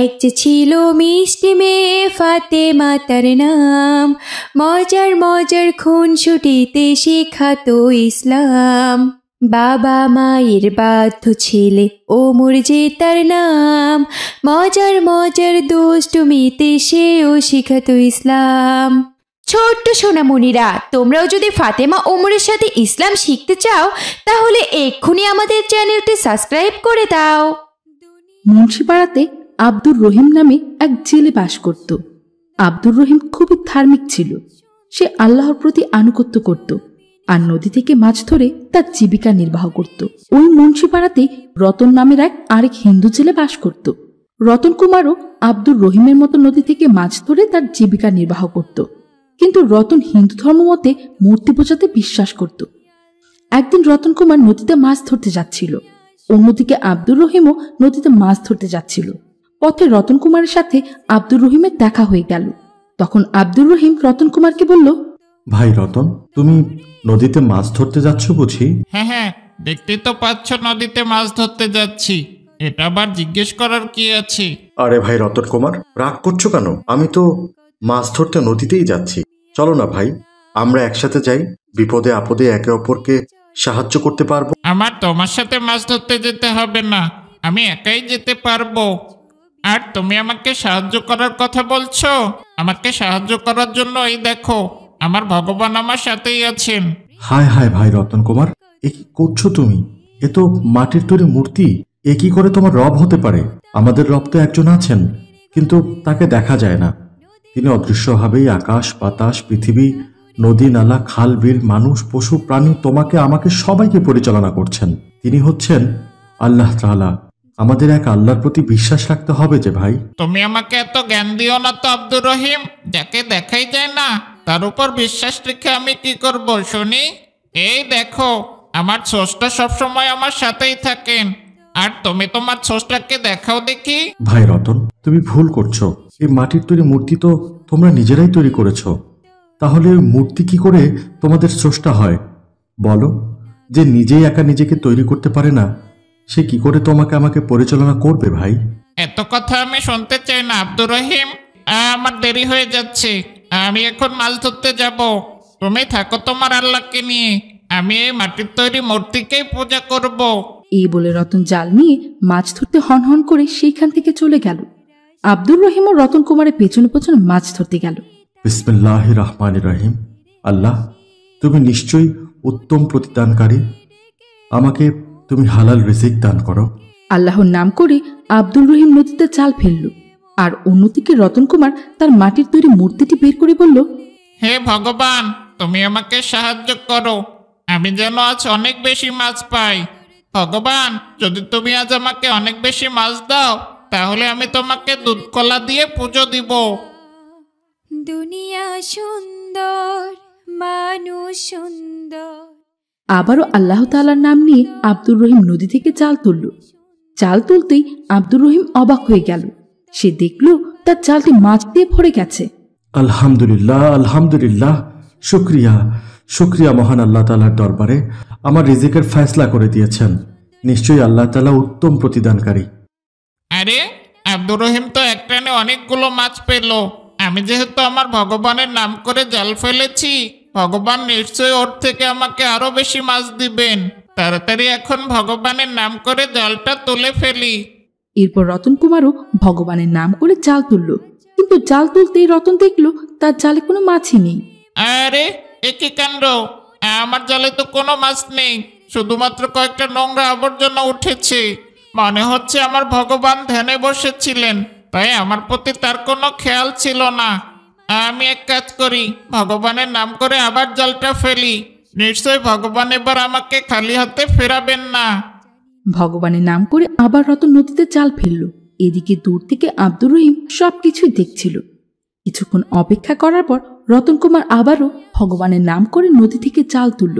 এক যে ছিল মিষ্টি মেয়ে ফাতেমা তার নাম, মজার মজার খুনসুটিতে শেখাতো ইসলাম। বাবা মায়ের বাধ্য ছেলে ওমর যে তার নাম, মজার মজার দুষ্টুমিতে সেও শিখাতো ইসলাম। ছোট্ট সোনামণিরা, তোমরাও যদি ফাতেমা ওমরের সাথে ইসলাম শিখতে চাও তাহলে এক্ষুনি আমাদের চ্যানেলটি সাবস্ক্রাইব করে দাও। মুন্সিপাড়াতে আব্দুর রহিম নামে এক জেলে বাস করত। আব্দুর রহিম খুবই ধার্মিক ছিল। সে আল্লাহর প্রতি আনুগত্য করত আর নদী থেকে মাছ ধরে তার জীবিকা নির্বাহ করত। ওই মুন্সিপাড়াতে রতন নামের আরেক হিন্দু জেলে বাস করত। রতন কুমারও আব্দুর রহিমের মতো নদী থেকে মাছ ধরে তার জীবিকা নির্বাহ করত, কিন্তু রতন হিন্দু ধর্ম মতে মূর্তি পূজাতে বিশ্বাস করত। একদিন রতন কুমার নদীতে মাছ ধরতে যাচ্ছিল, অন্যদিকে আব্দুর রহিমও নদীতে মাছ ধরতে যাচ্ছিল। পথে রতন কুমারের সাথে আব্দুর রহিমের দেখা হয়ে গেল। তখন আব্দুর রহিম রতন কুমারকে বলল, ভাই রতন, তুমি নদীতে মাছ ধরতে যাচ্ছ বুঝি? হ্যাঁ হ্যাঁ, দেখতে তো পাচ্ছ নদীতে মাছ ধরতে যাচ্ছি, এটা আবার জিজ্ঞেস করার কি আছে? আরে ভাই রতন কুমার, রাগ করছো কেন? আমি তো মাছ ধরতে নদীতেই যাচ্ছি। চলো না ভাই, আমরা একসাথে যাই, বিপদে আপদে একে অপরকে সাহায্য করতে পারবো। আমার তোমার সাথে মাছ ধরতে যেতে হবে না, আমি একাই যেতে পারবো। আর তুমি আমাকে সাহায্য করার কথা বলছো? আমাকে সাহায্য করার জন্য এই দেখো, আমার ভগবান আমার সাথেই আছেন। হায় হায় ভাই রতন কুমার, এ কি করছো তুমি? এ তো মাটির তৈরি মূর্তি, এ কি করে তোমার রব হতে পারে? আমাদের রব তো একজন আছেন, কিন্তু তাকে দেখা যায় না। তিনি অদৃশ্যভাবেই আকাশ বাতাস পৃথিবী নদী নালা খাল বিল মানুষ পশু প্রাণী তোমাকে আমাকে সবাইকে পরিচালনা করছেন। তিনি হচ্ছেন আল্লাহ তাআলা। আমাদের এক আল্লাহর প্রতি বিশ্বাস রাখতে হবে যে ভাই। তুমি আমাকে এত জ্ঞান দিও না তো আব্দুর রহিম, যাকে দেখাই যায় না তার উপর বিশ্বাস রেখে আমি কি করব শুনি? এই দেখো, আমার স্রষ্টা সবসময় আমার সাথেই থাকেন, আর তুমি তোমার স্রষ্টাকে দেখাও দেখি। ভাই রতন, তুমি ভুল করছো। এই মাটির তৈরি মূর্তি তো তোমরা নিজেরাই তৈরি করেছো, তাহলে ওই মূর্তি কি করে তোমাদের স্রষ্টা হয়? বলো, যে নিজেই একা নিজেকে তৈরি করতে পারে না, সে কি করে তোমাকে আমাকে পরিচালনা করবে ভাই? এত কথা আমি শুনতে চাই না আব্দুর রহিম, আমার দেরি হয়ে যাচ্ছে, আমি এখন মাছ ধরতে যাব। তুমি থাকো তোমার আল্লাহকে নিয়ে, আমি এই মাটির তৈরি মূর্তিকেই পূজা করব। এই বলে রতন জাল নিয়ে মাছ ধরতে হনহন করে সেইখান থেকে চলে গেল। আব্দুর রহিম ও রতন কুমারের পেছনে পেছনে মাছ ধরতে গেল। বিসমিল্লাহির রহমানির রহিম। আল্লাহ, তুমি নিশ্চয়ই উত্তম প্রতিদানকারী, আমাকে তুমি হালাল রিজিক দান করো। আল্লাহর নাম করে আব্দুর রহিম নদীতে জাল ফেলল, আর অন্যদিকে রতন কুমার তার মাটির তৈরি মূর্তিটি বের করে বলল, হে ভগবান, তুমি আমাকে সাহায্য করো, আমি যেন আজ অনেক বেশি মাছ পাই। ভগবান, যদি তুমি আজ আমাকে অনেক বেশি মাছ দাও তাহলে আমি তোমাকে দুধ কলা দিয়ে পুজো দিব। দুনিয়া সুন্দর, মানুষ সুন্দর। আবারও আল্লাহ তাআলার নাম নিয়ে আব্দুর রহিম নদী থেকে জাল তুলল। জাল তুলতেই আব্দুর রহিম অবাক হয়ে গেল। সে দেখল তার জালটি মাছ দিয়ে ভরে গেছে। আলহামদুলিল্লাহ আলহামদুলিল্লাহ, শুক্রিয়া শুক্রিয়া মহান আল্লাহ তাআলার দরবারে আমার রিজিকের ফয়সলা করে দিয়েছেন। নিশ্চয়ই আল্লাহ তাআলা উত্তম প্রতিদানকারী। আরে, আব্দুর রহিম তো একটানে অনেকগুলো মাছ পেল। আমি যেহেতু আমার ভগবানের নাম করে জাল ফেলেছি, ভগবান নিশ্চয়ই ওর থেকে আমাকে আরো বেশি মাছ দিবেন। তাড়াতাড়ি এখন ভগবানের নাম করে জালটা তুলে ফেলি। এরপর রতন কুমারও ভগবানের নাম করে জাল তুলল, কিন্তু জাল তুলতেই রতন দেখল তার জালে কোনো মাছই নেই। আরে, এ কি কাণ্ড! আমার জালে তো কোনো মাছ নেই, শুধুমাত্র কয়েকটা নোংরা আবর্জনা উঠেছে। মনে হচ্ছে আমার ভগবান ধ্যানে বসেছিলেন, তাই আমার প্রতি তার কোনো খেয়াল ছিল না। আমি এক কাজ করি, ভগবানের নাম করে আবার জালটা ফেলি, নিশ্চয় ভগবান এবার আমাকে খালি হাতে ফেরাবেন না। ভগবানের নাম করে আবার রতন নদীতে জাল ফেলল। এদিকে দূর থেকে আব্দুর রহিম সবকিছুই দেখছিল। কিছুক্ষণ অপেক্ষা করার পর রতন কুমার আবারও ভগবানের নাম করে নদী থেকে জাল তুলল,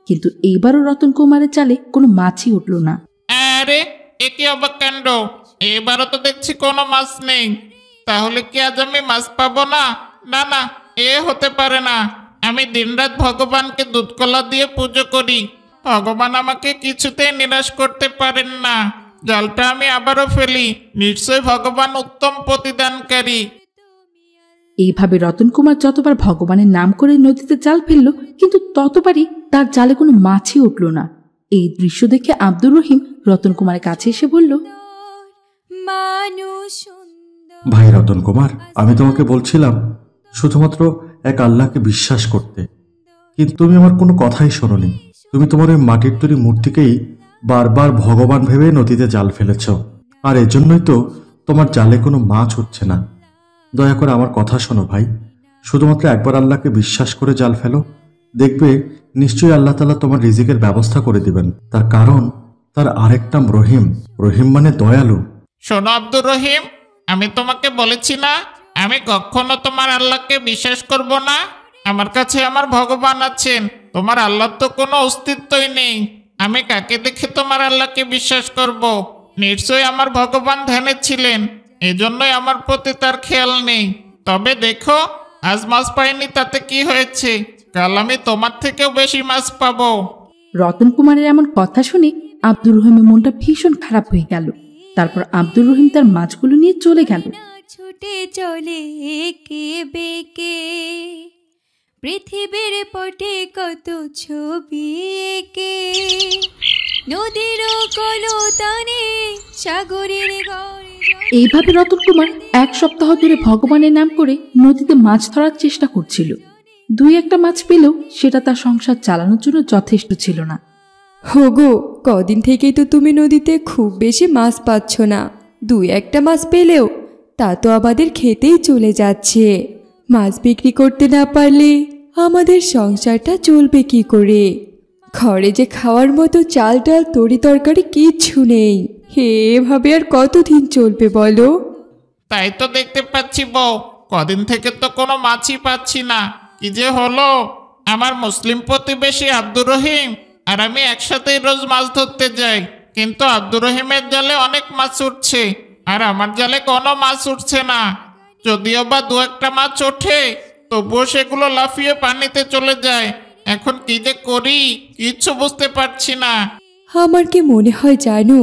কিন্তু এইবারও রতন কুমারের জালে কোনো মাছই উঠল না। আরে, এ কি অবাক কাণ্ড! এবারও তো দেখছি কোনো মাছ নেই। তাহলে কি আজ আমি মাছ পাবো না? না না, এ হতে পারে না। আমি দিনরাত ভগবানকে দুধকলা দিয়ে পুজো করি, ভগবান আমাকে কিছুতেই নিরাশ করতে পারেন না। জালটা আমি আবারও ফেলি, নিশ্চয় ভগবান উত্তম প্রতিদানকারী। এইভাবে রতন কুমার যতবার ভগবানের নাম করে নদীতে জাল ফেলল, কিন্তু ততবারই তার জালে কোনো মাছই উঠল না। এই দৃশ্য দেখে আব্দুর রহিম রতন কুমারের কাছে এসে বলল, মানুষ ভাই রতন কুমার, আমি তোমাকে বলছিলাম শুধুমাত্র এক আল্লাহকে বিশ্বাস করতে, কিন্তু তুমি আমার কোনো কথাই শোনোনি। তুমি তোমার ওই মাটির তৈরি মূর্তিকেই বারবার ভগবান ভেবে নদীতে জাল ফেলেছ, আর এজন্যই তো তোমার জালে কোনো মাছ উঠছে না। দয়া করে আমার কথা শোনো ভাই, শুধুমাত্র একবার আল্লাহকে বিশ্বাস করে জাল ফেলো, দেখবে নিশ্চয়ই আল্লাহ তাআলা তোমার রিজিকের ব্যবস্থা করে দিবেন। তার কারণ তার আরেক নাম রহিম, রহিম মানে দয়ালু। শোনো আব্দুর রহিম, আমি তোমাকে বলেছি না আমি কখনো তোমার আল্লাহকে বিশ্বাস করব না। আমার কাছে আমার ভগবান আছেন, তোমার আল্লাহর তো কোনো অস্তিত্বই নেই। আমি কাকে দেখে তোমার আল্লাহকে বিশ্বাস করব? নিশ্চয়ই আমার ভগবান ধ্যানে ছিলেন, এজন্যই আমার প্রতি তার খেয়াল নেই। তবে দেখো, আজ মাছ পাইনি তাতে কি হয়েছে, কাল আমি তোমার থেকেও বেশি মাছ পাবো। রতন কুমারের এমন কথা শুনে আব্দুর রহিমের মনটা ভীষণ খারাপ হয়ে গেল। তারপর আব্দুর রহিম তার মাছগুলো নিয়ে চলে গেল। ছুটে চলে একে বেকে, পৃথিবীর পটে কত ছবি এঁকে, নদীর কলতানে সাগরের ঘরে। এইভাবে রতন কুমার 1 সপ্তাহ ধরে ভগবানের নাম করে নদীতে মাছ ধরার চেষ্টা করছিল। 2-1টা মাছ পেলেও সেটা তার সংসার চালানোর জন্য যথেষ্ট ছিল না। হোগো, কদিন থেকেই তো তুমি নদীতে খুব বেশি মাছ পাচ্ছ না। 2-1টা মাছ পেলেও তা তো আমাদের খেতেই চলে যাচ্ছে। মাছ বিক্রি করতে না পারলে আমাদের সংসারটা চলবে কি করে? ঘরে যে খাওয়ার মতো চাল ডাল তরি তরকারি কিচ্ছু নেই। এভাবে আর কতদিন চলবে বলো? তাই তো দেখতে পাচ্ছি বউ, কদিন থেকে তো কোনো মাছই পাচ্ছি না। কি যে হলো, আমার মুসলিম প্রতিবেশী আব্দুর রহিম আর আমি একসাথেই রোজ মাছ ধরতে যাই, কিন্তু আব্দুর রহিমের জালে অনেক মাছ উঠছে আর আমার জালে কোনো মাছ উঠছে না। যদিও বা 2-1টা মাছ ওঠে, তবুও সেগুলো লাফিয়ে পানিতে চলে যায়। এখন কি যে করি কিচ্ছু বুঝতে পারছি না। আমার কি মনে হয় জানো,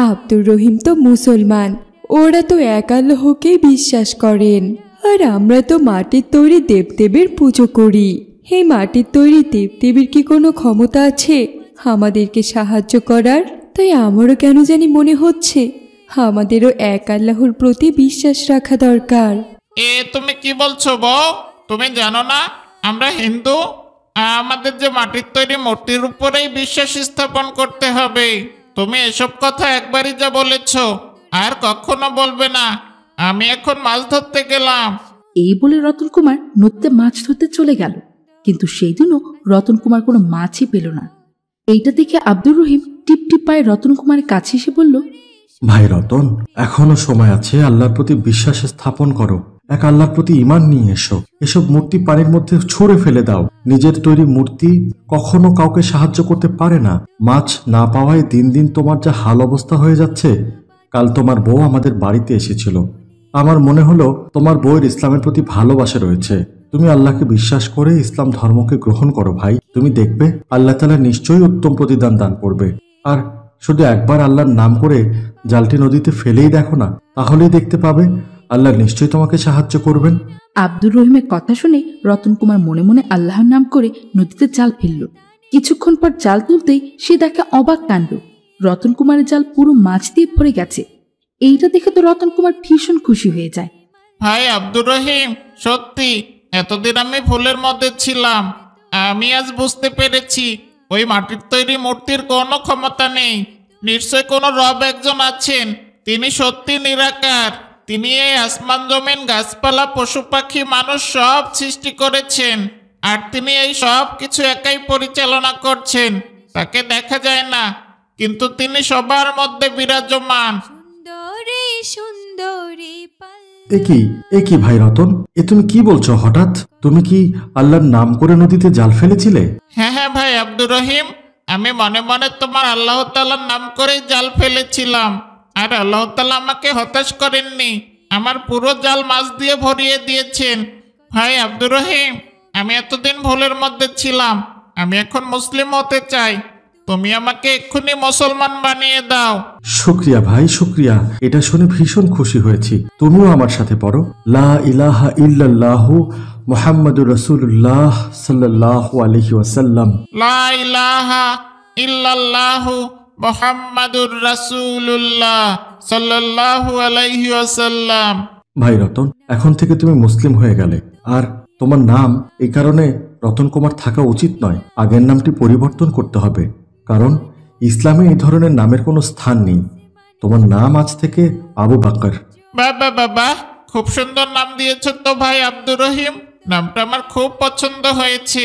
আব্দুর রহিম তো মুসলমান, ওরা তো এক আল্লাহকেই বিশ্বাস করেন, আর আমরা তো মাটির তৈরি দেবদেবীর পুজো করি। এই মাটির তৈরি দেবদেবীর কি কোনো ক্ষমতা আছে আমাদেরকে সাহায্য করার? তাই আমারও কেন জানি মনে হচ্ছে আমাদেরও এক আল্লাহর প্রতি বিশ্বাস রাখা দরকার। তুমি কি বলছো বউ? তুমি জানো না আমরা হিন্দু? আমাদের যে মাটির তৈরি মূর্তির উপরেই বিশ্বাস স্থাপন করতে হবে। তুমি এসব কথা একবারই যা বলেছ, আর কখনো বলবে না। আমি এখন মাছ ধরতে গেলাম। এই বলে রতন কুমার নদীতে মাছ ধরতে চলে গেল, কিন্তু সেই দিনও রতন কুমার কোনো মাছই পেল না। এইটা দেখে আব্দুর রহিম টিপটিপ পায়ে রতন কুমারের কাছে এসে বলল, ভাই রতন, এখনো সময় আছে, আল্লাহর প্রতি বিশ্বাস স্থাপন করো, এক আল্লাহর প্রতি ঈমান নিয়ে এসো। এসব মূর্তি পানির মধ্যে ছুঁড়ে ফেলে দাও। নিজের তৈরি মূর্তি কখনো কাউকে সাহায্য করতে পারে না। মাছ না পাওয়ায় দিন দিন তোমার যা হাল অবস্থা হয়ে যাচ্ছে। কাল তোমার বউ আমাদের বাড়িতে এসেছিল, আমার মনে হলো তোমার বউয়ের ইসলামের প্রতি ভালোবাসা রয়েছে। তুমি আল্লাহকে বিশ্বাস করে ইসলাম ধর্মকে গ্রহণ করো ভাই, তুমি দেখবে আল্লাহ তাআলা নিশ্চয়ই উত্তম প্রতিদান দান করবে। আর শুধু একবার আল্লাহর নাম করে জালটি নদীতে ফেলেই দেখো না, তাহলেই দেখতে পাবে আল্লাহ নিশ্চয়ই তোমাকে সাহায্য করবেন। আব্দুর রহিমের কথা শুনে রতন কুমার মনে মনে আল্লাহর নাম করে নদীতে জাল ফেলল। কিছুক্ষণ পর জাল তুলতেই সে দেখে অবাক কাণ্ড, রতন কুমারের জাল পুরো মাছ দিয়ে ভরে গেছে। এইটা দেখে তো রতন কুমার ভীষণ খুশি হয়ে যায়। ভাই আব্দুর রহিম, সত্যি এতদিন আমি ভুলের মধ্যে ছিলাম। আমি আজ বুঝতে পেরেছি ওই মাটির তৈরি মূর্তির কোনো ক্ষমতা নেই। নিশ্চয় কোনো রব একজন আছেন, তিনি সত্যি নিরাকার। তিনি এই আসমান জমিন গাছপালা পশু পাখি মানুষ সব সৃষ্টি করেছেন, আর তিনি এই সব কিছু একাই পরিচালনা করছেন। তাকে দেখা যায় না, কিন্তু তিনি সবার মধ্যে বিরাজমান। সুন্দরী সুন্দরী এ কি ভাই রতন, তুমি কি বলছো হঠাৎ? তুমি কি আল্লাহর নাম করে নদীতে জাল ফেলেছিলে? হ্যাঁ হ্যাঁ ভাই আব্দুর রহিম, আমি মনে মনে তোমার আল্লাহ তাআলার নাম করেই জাল ফেলেছিলাম। আর আল্লাহ তাআলা আমাকে হতাশ করেননি, আমার পুরো জাল মাছ দিয়ে ভরিয়ে দিয়েছেন। ভাই আব্দুর রহিম, আমি এতদিন ভুলের মধ্যে ছিলাম, আমি এখন মুসলিম হতে চাই। তুমি আমাকে এক্ষুনি মুসলমান বানিয়ে দাও। শুক্রিয়া ভাই, শুক্রিয়া। এটা শুনে ভীষণ খুশি হয়েছি। তুমিও আমার সাথে পড়ো, লা ইলাহা ইল্লাল্লাহু মুহাম্মাদুর রাসূলুল্লাহ সাল্লাল্লাহু আলাইহি ওয়াসাল্লাম। লা ইলাহা ইল্লাল্লাহু মুহাম্মাদুর রাসূলুল্লাহ সাল্লাল্লাহু আলাইহি ওয়াসাল্লাম। ভাই রতন, এখন থেকে তুমি মুসলিম হয়ে গেলে। আর তোমার নাম এই কারণে রতন কুমার থাকা উচিত নয়, আগের নামটি পরিবর্তন করতে হবে, কারণ ইসলামে এই ধরনের নামের কোনো স্থান নেই। তোমার নাম আজ থেকে আবু বকর। বাবা বাবা, খুব সুন্দর নাম দিয়েছ তো ভাই আব্দুর রহিম, নামটা আমার খুব পছন্দ হয়েছে।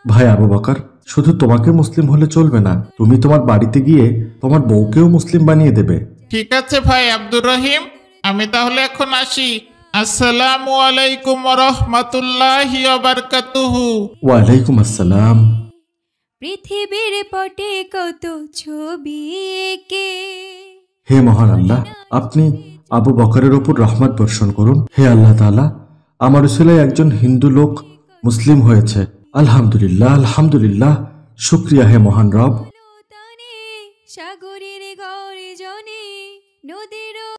ভাই আবু বকর, শুধু তোমাকে মুসলিম হলে চলবে না, তুমি তোমার বাড়িতে গিয়ে তোমার বউকেও মুসলিম বানিয়ে দেবে। ঠিক আছে ভাই আব্দুর রহিম, আমি তাহলে এখন আসি। আসসালামু আলাইকুম ওয়া রাহমাতুল্লাহি ওয়া বারাকাতুহু। ওয়ালাইকুম আসসালাম। পৃথিবীর পটে কত ছবি এঁকে। হে মহান আল্লাহ, আপনি আবু বকরের ওপর রহমত বর্ষণ করুন। হে আল্লাহ তাআলা, আমার উসিলায় একজন হিন্দু লোক মুসলিম হয়েছে। আলহামদুলিল্লাহ, আলহামদুলিল্লাহ। শুক্রিয়া হে মহান রব। সাগরের গর্জনে নদীর